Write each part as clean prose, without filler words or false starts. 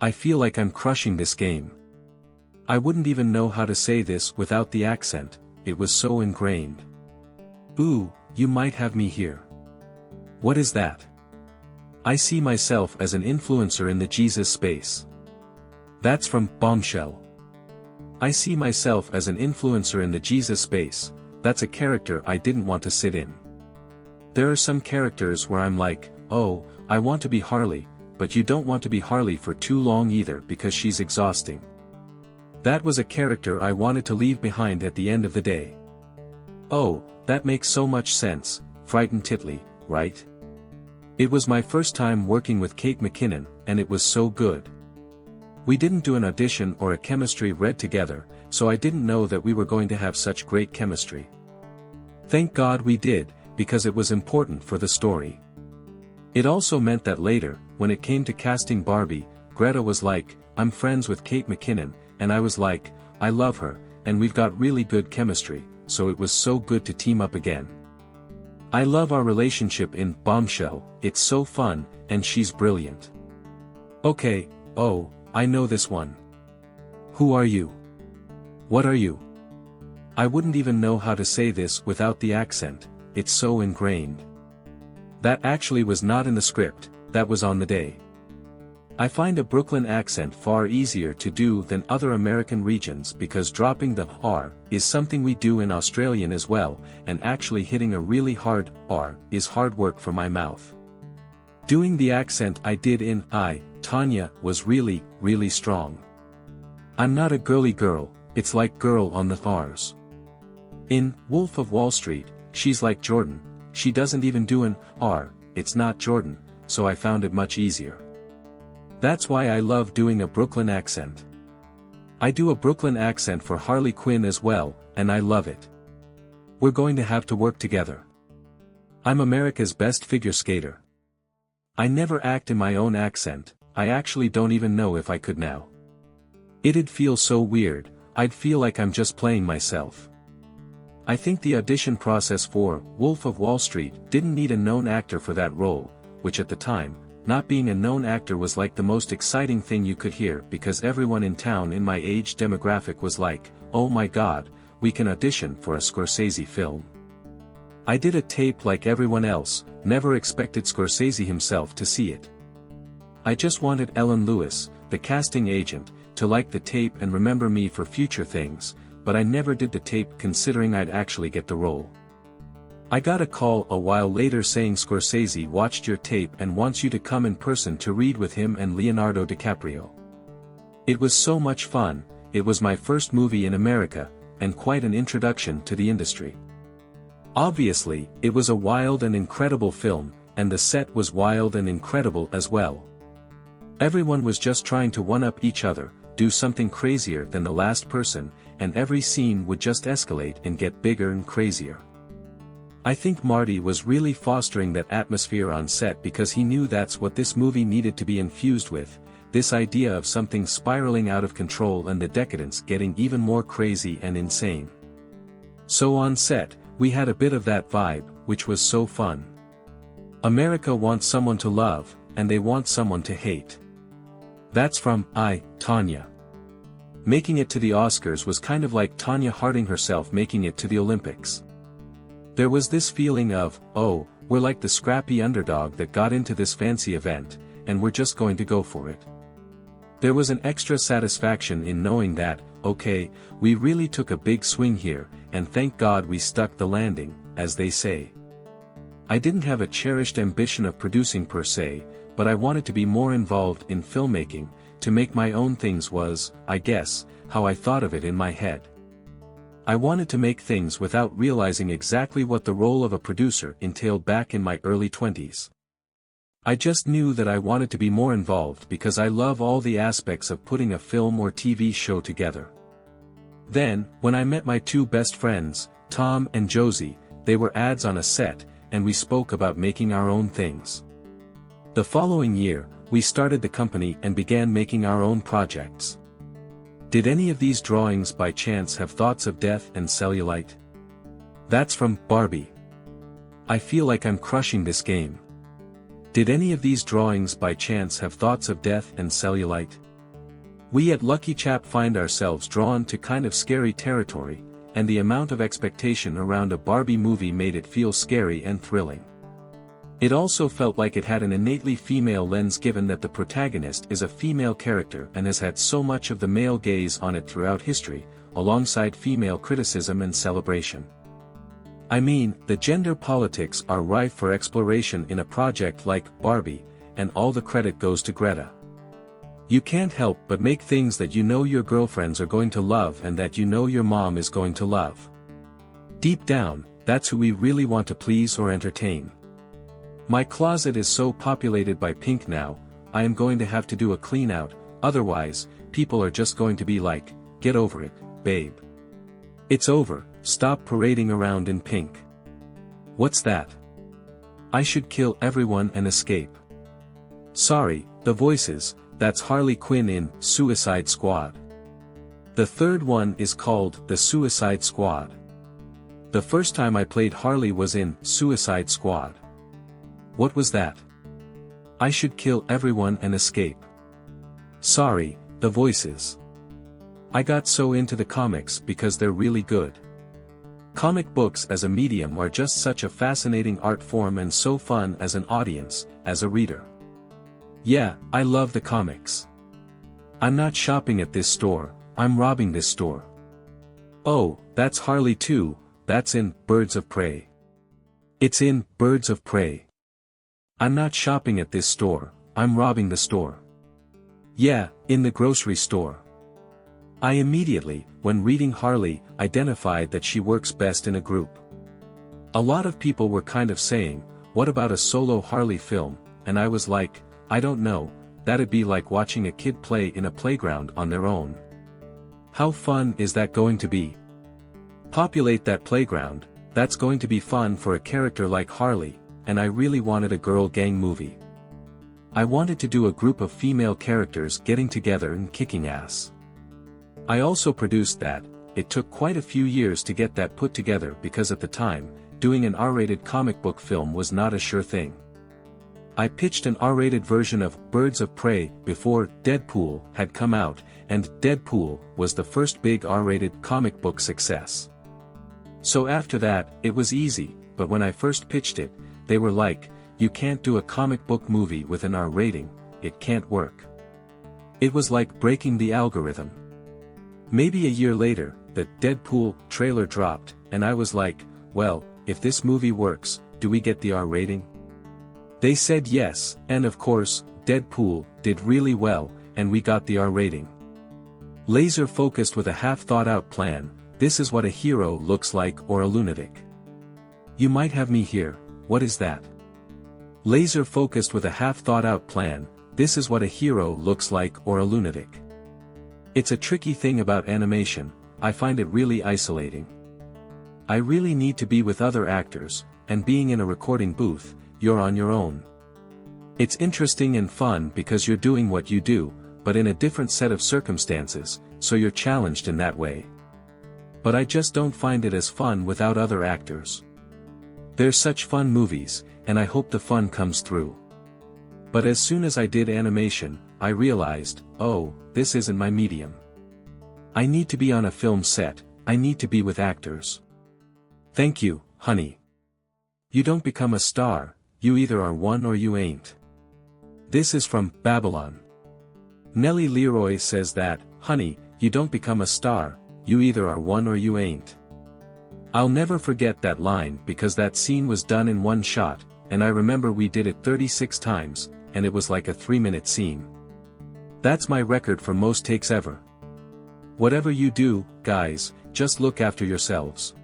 I feel like I'm crushing this game. I wouldn't even know how to say this without the accent, it was so ingrained. Ooh, you might have me here. What is that? I see myself as an influencer in the Jesus space. That's from Bombshell. I see myself as an influencer in the Jesus space, that's a character I didn't want to sit in. There are some characters where I'm like, oh, I want to be Harley, but you don't want to be Harley for too long either because she's exhausting. That was a character I wanted to leave behind at the end of the day. Oh, that makes so much sense, frightened Titley, right? It was my first time working with Kate McKinnon, and it was so good. We didn't do an audition or a chemistry read together, so I didn't know that we were going to have such great chemistry. Thank God we did, because it was important for the story. It also meant that later, when it came to casting Barbie, Greta was like, I'm friends with Kate McKinnon, and I was like, I love her, and we've got really good chemistry, so it was so good to team up again. I love our relationship in Bombshell, it's so fun, and she's brilliant. Okay, oh, I know this one. Who are you? What are you? I wouldn't even know how to say this without the accent, it's so ingrained. That actually was not in the script, that was on the day. I find a Brooklyn accent far easier to do than other American regions because dropping the R is something we do in Australian as well, and actually hitting a really hard R is hard work for my mouth. Doing the accent I did in Tanya was really, really strong. I'm not a girly girl, it's like girl on the R's. In Wolf of Wall Street, she's like Jordan, she doesn't even do an R, it's not Jordan, so I found it much easier. That's why I love doing a Brooklyn accent. I do a Brooklyn accent for Harley Quinn as well, and I love it. We're going to have to work together. I'm America's best figure skater. I never act in my own accent, I actually don't even know if I could now. It'd feel so weird, I'd feel like I'm just playing myself. I think the audition process for Wolf of Wall Street didn't need a known actor for that role, which at the time, not being a known actor was like the most exciting thing you could hear because everyone in town in my age demographic was like, oh my god, we can audition for a Scorsese film. I did a tape like everyone else, never expected Scorsese himself to see it. I just wanted Ellen Lewis, the casting agent, to like the tape and remember me for future things, but I never did the tape considering I'd actually get the role. I got a call a while later saying Scorsese watched your tape and wants you to come in person to read with him and Leonardo DiCaprio. It was so much fun, it was my first movie in America, and quite an introduction to the industry. Obviously, it was a wild and incredible film, and the set was wild and incredible as well. Everyone was just trying to one-up each other, do something crazier than the last person, and every scene would just escalate and get bigger and crazier. I think Marty was really fostering that atmosphere on set because he knew that's what this movie needed to be infused with, this idea of something spiraling out of control and the decadence getting even more crazy and insane. So on set, we had a bit of that vibe, which was so fun. America wants someone to love, and they want someone to hate. That's from Tanya. Making it to the Oscars was kind of like Tanya Harding herself making it to the Olympics. There was this feeling of, oh, we're like the scrappy underdog that got into this fancy event, and we're just going to go for it. There was an extra satisfaction in knowing that, okay, we really took a big swing here, and thank God we stuck the landing, as they say. I didn't have a cherished ambition of producing per se, but I wanted to be more involved in filmmaking, to make my own things was, I guess, how I thought of it in my head. I wanted to make things without realizing exactly what the role of a producer entailed back in my early 20s. I just knew that I wanted to be more involved because I love all the aspects of putting a film or TV show together. Then, when I met my two best friends, Tom and Josie, they were ads on a set, and we spoke about making our own things. The following year, we started the company and began making our own projects. Did any of these drawings by chance have thoughts of death and cellulite? That's from Barbie. I feel like I'm crushing this game. Did any of these drawings by chance have thoughts of death and cellulite? We at LuckyChap find ourselves drawn to kind of scary territory, and the amount of expectation around a Barbie movie made it feel scary and thrilling. It also felt like it had an innately female lens given that the protagonist is a female character and has had so much of the male gaze on it throughout history, alongside female criticism and celebration. I mean, the gender politics are rife for exploration in a project like Barbie, and all the credit goes to Greta. You can't help but make things that you know your girlfriends are going to love and that you know your mom is going to love. Deep down, that's who we really want to please or entertain. My closet is so populated by pink now, I am going to have to do a clean out, otherwise, people are just going to be like, get over it, babe. It's over, stop parading around in pink. What's that? I should kill everyone and escape. Sorry, the voices, that's Harley Quinn in Suicide Squad. The third one is called The Suicide Squad. The first time I played Harley was in Suicide Squad. What was that? I should kill everyone and escape. Sorry, the voices. I got so into the comics because they're really good. Comic books as a medium are just such a fascinating art form and so fun as an audience, as a reader. Yeah, I love the comics. I'm not shopping at this store, I'm robbing this store. Oh, that's Harley too, that's in Birds of Prey. It's in Birds of Prey. I'm not shopping at this store, I'm robbing the store. Yeah, in the grocery store. I immediately, when reading Harley, identified that she works best in a group. A lot of people were kind of saying, what about a solo Harley film, and I was like, I don't know, that'd be like watching a kid play in a playground on their own. How fun is that going to be? Populate that playground, that's going to be fun for a character like Harley, and I really wanted a girl gang movie. I wanted to do a group of female characters getting together and kicking ass. I also produced that. It took quite a few years to get that put together because at the time, doing an R-rated comic book film was not a sure thing. I pitched an R-rated version of Birds of Prey before Deadpool had come out, and Deadpool was the first big R-rated comic book success. So after that, it was easy, but when I first pitched it, they were like, you can't do a comic book movie with an R rating, it can't work. It was like breaking the algorithm. Maybe a year later, the Deadpool trailer dropped, and I was like, well, if this movie works, do we get the R rating? They said yes, and of course, Deadpool did really well, and we got the R rating. Laser focused with a half-thought-out plan, this is what a hero looks like or a lunatic. You might have me here, what is that? Laser focused with a half-thought-out plan, this is what a hero looks like or a lunatic. It's a tricky thing about animation, I find it really isolating. I really need to be with other actors, and being in a recording booth, you're on your own. It's interesting and fun because you're doing what you do, but in a different set of circumstances, so you're challenged in that way. But I just don't find it as fun without other actors. They're such fun movies, and I hope the fun comes through. But as soon as I did animation, I realized, oh, this isn't my medium. I need to be on a film set, I need to be with actors. Thank you, honey. You don't become a star, you either are one or you ain't. This is from Babylon. Nellie Leroy says that, honey, you don't become a star, you either are one or you ain't. I'll never forget that line because that scene was done in one shot, and I remember we did it 36 times, and it was like a 3-minute scene. That's my record for most takes ever. Whatever you do, guys, just look after yourselves.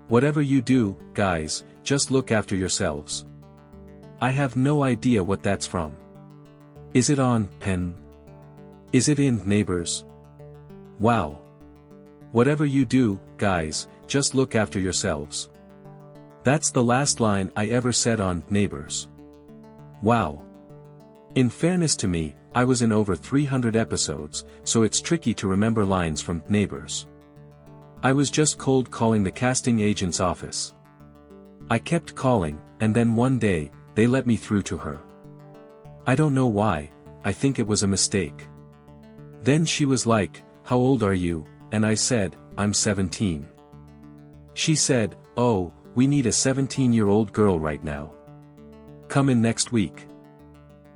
Whatever you do, guys, just look after yourselves. I have no idea what that's from. Is it on Penn? Is it in Neighbours? Wow. Whatever you do, guys, just look after yourselves. That's the last line I ever said on Neighbours. Wow. In fairness to me, I was in over 300 episodes, so it's tricky to remember lines from Neighbours. I was just cold calling the casting agent's office. I kept calling, and then one day, they let me through to her. I don't know why, I think it was a mistake. Then she was like, "How old are you?" And I said, "I'm 17. She said, "Oh, we need a 17-year-old girl right now. Come in next week."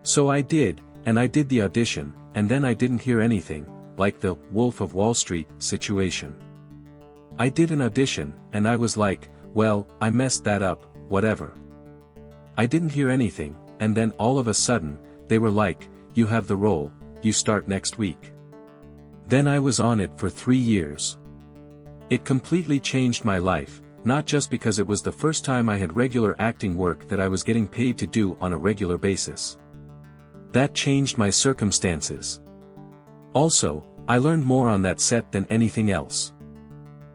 So I did, and I did the audition, and then I didn't hear anything, like the Wolf of Wall Street situation. I did an audition, and I was like, well, I messed that up, whatever. I didn't hear anything, and then all of a sudden, they were like, "You have the role, you start next week." Then I was on it for 3 years. It completely changed my life, not just because it was the first time I had regular acting work that I was getting paid to do on a regular basis. That changed my circumstances. Also, I learned more on that set than anything else.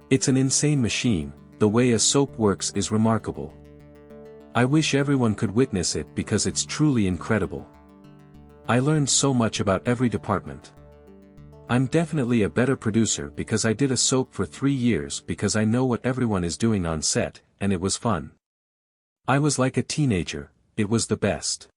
It's an insane machine, the way a soap works is remarkable. I wish everyone could witness it because it's truly incredible. I learned so much about every department. I'm definitely a better producer because I did a soap for 3 years because I know what everyone is doing on set, and it was fun. I was like a teenager, it was the best.